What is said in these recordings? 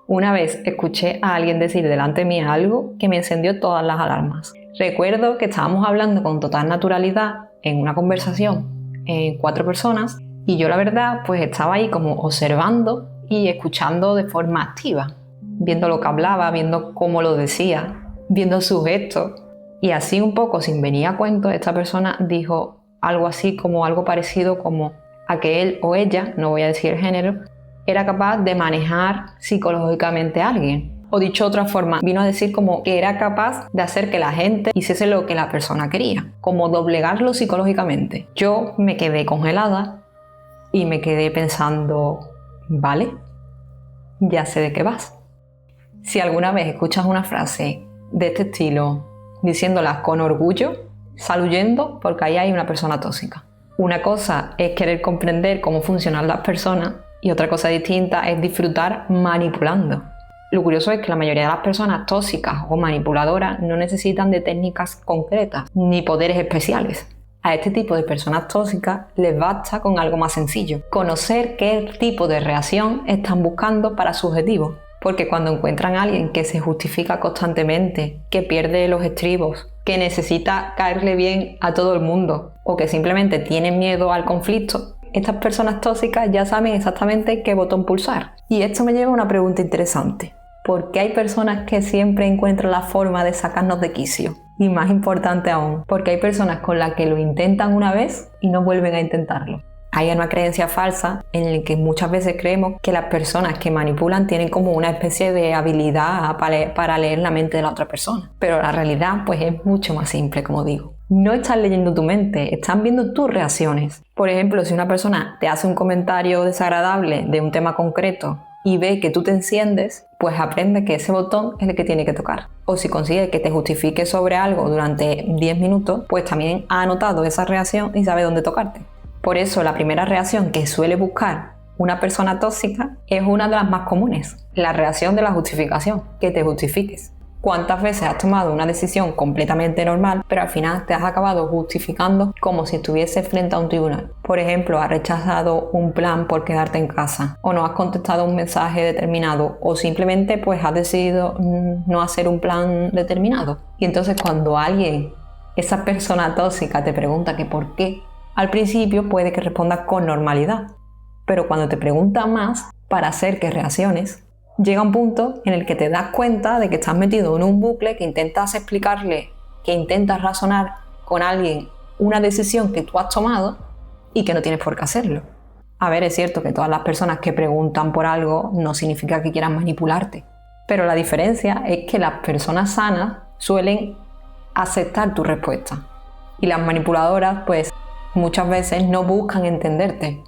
Una vez escuché a alguien decir delante mía algo que me encendió todas las alarmas. Recuerdo que estábamos hablando con total naturalidad en una conversación en 4 personas y yo la verdad pues estaba ahí como observando y escuchando de forma activa, viendo lo que hablaba, viendo cómo lo decía, viendo sus gestos. Y así un poco sin venir a cuento, esta persona dijo algo así como algo parecido como a que él o ella, no voy a decir el género, era capaz de manejar psicológicamente a alguien. O dicho de otra forma, vino a decir como que era capaz de hacer que la gente hiciese lo que la persona quería, como doblegarlo psicológicamente. Yo me quedé congelada y me quedé pensando, vale, ya sé de qué vas. Si alguna vez escuchas una frase de este estilo, diciéndolas con orgullo, sal huyendo porque ahí hay una persona tóxica. Una cosa es querer comprender cómo funcionan las personas y otra cosa distinta es disfrutar manipulando. Lo curioso es que la mayoría de las personas tóxicas o manipuladoras no necesitan de técnicas concretas ni poderes especiales. A este tipo de personas tóxicas les basta con algo más sencillo: conocer qué tipo de reacción están buscando para su objetivo. Porque cuando encuentran a alguien que se justifica constantemente, que pierde los estribos, que necesita caerle bien a todo el mundo o que simplemente tiene miedo al conflicto, estas personas tóxicas ya saben exactamente qué botón pulsar. Y esto me lleva a una pregunta interesante. ¿Por qué hay personas que siempre encuentran la forma de sacarnos de quicio? Y más importante aún, porque hay personas con las que lo intentan una vez y no vuelven a intentarlo. Hay una creencia falsa en la que muchas veces creemos que las personas que manipulan tienen como una especie de habilidad para leer la mente de la otra persona. Pero la realidad pues es mucho más simple, como digo. No están leyendo tu mente, están viendo tus reacciones. Por ejemplo, si una persona te hace un comentario desagradable de un tema concreto y ve que tú te enciendes, pues aprende que ese botón es el que tiene que tocar. O si consigue que te justifique sobre algo durante 10 minutos, pues también ha anotado esa reacción y sabe dónde tocarte. Por eso la primera reacción que suele buscar una persona tóxica es una de las más comunes, la reacción de la justificación, que te justifiques. ¿Cuántas veces has tomado una decisión completamente normal, pero al final te has acabado justificando como si estuvieses frente a un tribunal? Por ejemplo, has rechazado un plan por quedarte en casa, o no has contestado un mensaje determinado, o simplemente pues has decidido no hacer un plan determinado. Y entonces cuando alguien, esa persona tóxica, te pregunta que por qué, al principio puede que respondas con normalidad, pero cuando te pregunta más para hacer que reacciones, llega un punto en el que te das cuenta de que estás metido en un bucle, que intentas explicarle, que intentas razonar con alguien una decisión que tú has tomado y que no tienes por qué hacerlo. A ver, es cierto que todas las personas que preguntan por algo no significa que quieran manipularte, pero la diferencia es que las personas sanas suelen aceptar tu respuesta y las manipuladoras pues muchas veces no buscan entenderte,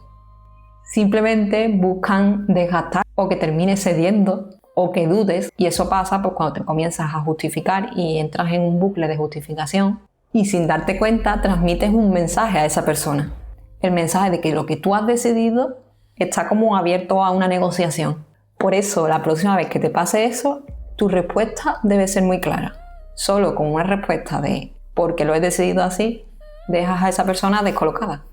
simplemente buscan desgastar o que termines cediendo o que dudes, y eso pasa pues cuando te comienzas a justificar y entras en un bucle de justificación y sin darte cuenta transmites un mensaje a esa persona, el mensaje de que lo que tú has decidido está como abierto a una negociación. Por eso la próxima vez que te pase eso, tu respuesta debe ser muy clara. Solo con una respuesta de porque lo he decidido así, dejas a esa persona descolocada.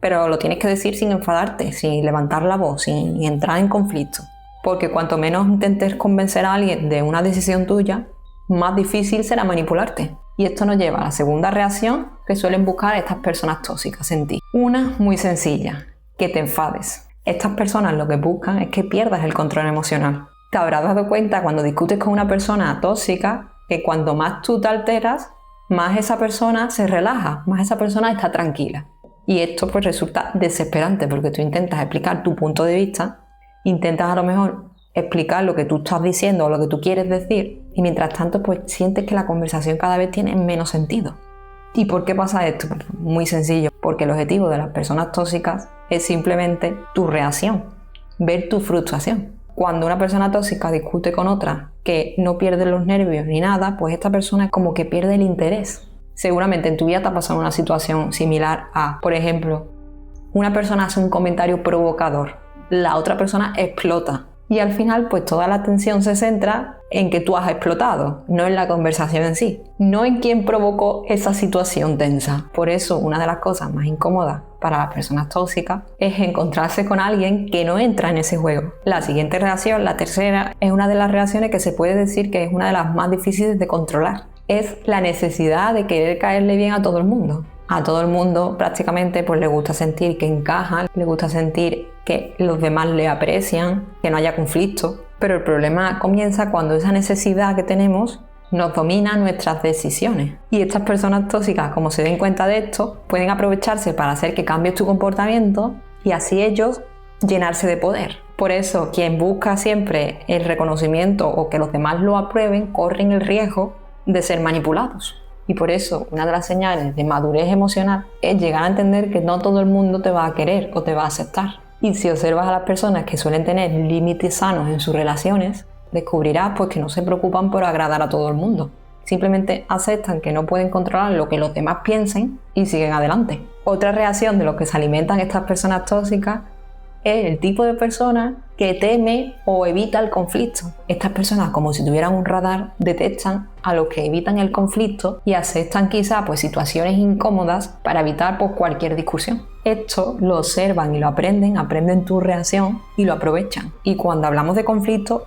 Pero lo tienes que decir sin enfadarte, sin levantar la voz, sin entrar en conflicto. Porque cuanto menos intentes convencer a alguien de una decisión tuya, más difícil será manipularte. Y esto nos lleva a la segunda reacción que suelen buscar estas personas tóxicas en ti. Una muy sencilla, que te enfades. Estas personas lo que buscan es que pierdas el control emocional. Te habrás dado cuenta cuando discutes con una persona tóxica que cuanto más tú te alteras, más esa persona se relaja, más esa persona está tranquila. Y esto pues resulta desesperante porque tú intentas explicar tu punto de vista, intentas a lo mejor explicar lo que tú estás diciendo o lo que tú quieres decir y mientras tanto pues sientes que la conversación cada vez tiene menos sentido. ¿Y por qué pasa esto? Pues muy sencillo, porque el objetivo de las personas tóxicas es simplemente tu reacción, ver tu frustración. Cuando una persona tóxica discute con otra que no pierde los nervios ni nada, pues esta persona es como que pierde el interés. Seguramente en tu vida te ha pasado una situación similar a, por ejemplo, una persona hace un comentario provocador, la otra persona explota Y al final, pues toda la atención se centra en que tú has explotado, no en la conversación en sí, no en quién provocó esa situación tensa. Por eso, una de las cosas más incómodas para las personas tóxicas es encontrarse con alguien que no entra en ese juego. La siguiente reacción, la tercera, es una de las reacciones que se puede decir que es una de las más difíciles de controlar. Es la necesidad de querer caerle bien a todo el mundo. A todo el mundo prácticamente pues le gusta sentir que encaja, le gusta sentir que los demás le aprecian, que no haya conflicto. Pero el problema comienza cuando esa necesidad que tenemos nos domina nuestras decisiones. Y estas personas tóxicas, como se den cuenta de esto, pueden aprovecharse para hacer que cambies tu comportamiento y así ellos llenarse de poder. Por eso, quien busca siempre el reconocimiento o que los demás lo aprueben, corren el riesgo de ser manipulados. Y por eso, una de las señales de madurez emocional es llegar a entender que no todo el mundo te va a querer o te va a aceptar. Y si observas a las personas que suelen tener límites sanos en sus relaciones, descubrirás pues que no se preocupan por agradar a todo el mundo. Simplemente aceptan que no pueden controlar lo que los demás piensen y siguen adelante. Otra reacción de lo que se alimentan estas personas tóxicas es el tipo de persona que teme o evita el conflicto. Estas personas, como si tuvieran un radar, detectan a los que evitan el conflicto y aceptan quizá pues situaciones incómodas para evitar pues cualquier discusión. Esto lo observan y lo aprenden tu reacción y lo aprovechan. Y cuando hablamos de conflicto,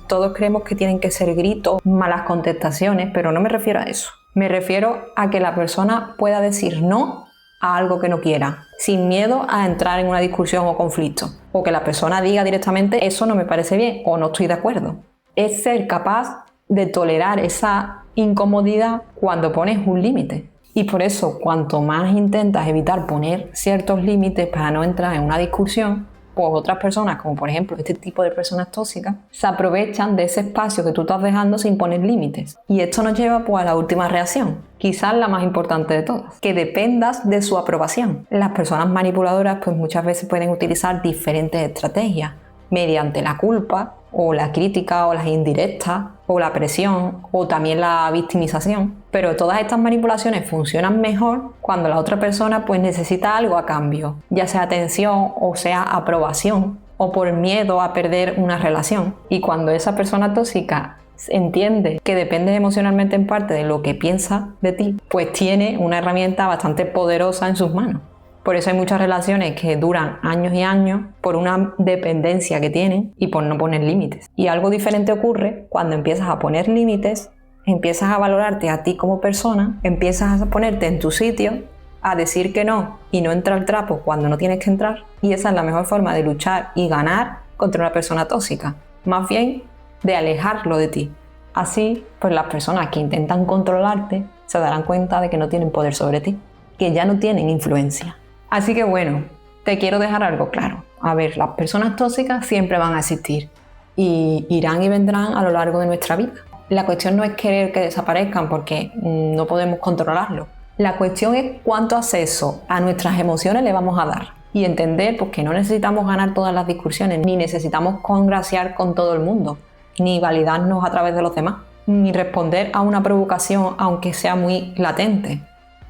todos creemos que tienen que ser gritos, malas contestaciones, pero no me refiero a eso. Me refiero a que la persona pueda decir no a algo que no quiera, sin miedo a entrar en una discusión o conflicto, o que la persona diga directamente eso no me parece bien o no estoy de acuerdo. Es ser capaz de tolerar esa incomodidad cuando pones un límite. Y por eso, cuanto más intentas evitar poner ciertos límites para no entrar en una discusión, pues otras personas, como por ejemplo este tipo de personas tóxicas, se aprovechan de ese espacio que tú estás dejando sin poner límites. Y esto nos lleva pues a la última reacción, quizás la más importante de todas, que dependas de su aprobación. Las personas manipuladoras pues muchas veces pueden utilizar diferentes estrategias, mediante la culpa, o la crítica, o las indirectas, o la presión, o también la victimización. Pero todas estas manipulaciones funcionan mejor cuando la otra persona pues necesita algo a cambio, ya sea atención o sea aprobación, o por miedo a perder una relación. Y cuando esa persona tóxica entiende que depende emocionalmente en parte de lo que piensa de ti, pues tiene una herramienta bastante poderosa en sus manos. Por eso hay muchas relaciones que duran años y años por una dependencia que tienen y por no poner límites. Y algo diferente ocurre cuando empiezas a poner límites, empiezas a valorarte a ti como persona, empiezas a ponerte en tu sitio, a decir que no y no entrar al trapo cuando no tienes que entrar. Y esa es la mejor forma de luchar y ganar contra una persona tóxica. Más bien de alejarlo de ti. Así, pues las personas que intentan controlarte se darán cuenta de que no tienen poder sobre ti, que ya no tienen influencia. Así que bueno, te quiero dejar algo claro. A ver, las personas tóxicas siempre van a existir y irán y vendrán a lo largo de nuestra vida. La cuestión no es querer que desaparezcan porque no podemos controlarlo. La cuestión es cuánto acceso a nuestras emociones le vamos a dar y entender pues, que no necesitamos ganar todas las discusiones, ni necesitamos congraciar con todo el mundo, ni validarnos a través de los demás, ni responder a una provocación aunque sea muy latente.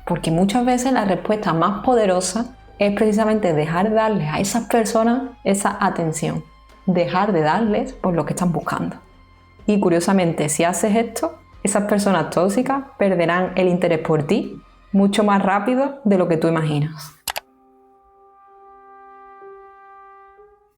Porque muchas veces la respuesta más poderosa es precisamente dejar de darles a esas personas esa atención, dejar de darles por lo que están buscando. Y curiosamente, si haces esto, esas personas tóxicas perderán el interés por ti mucho más rápido de lo que tú imaginas.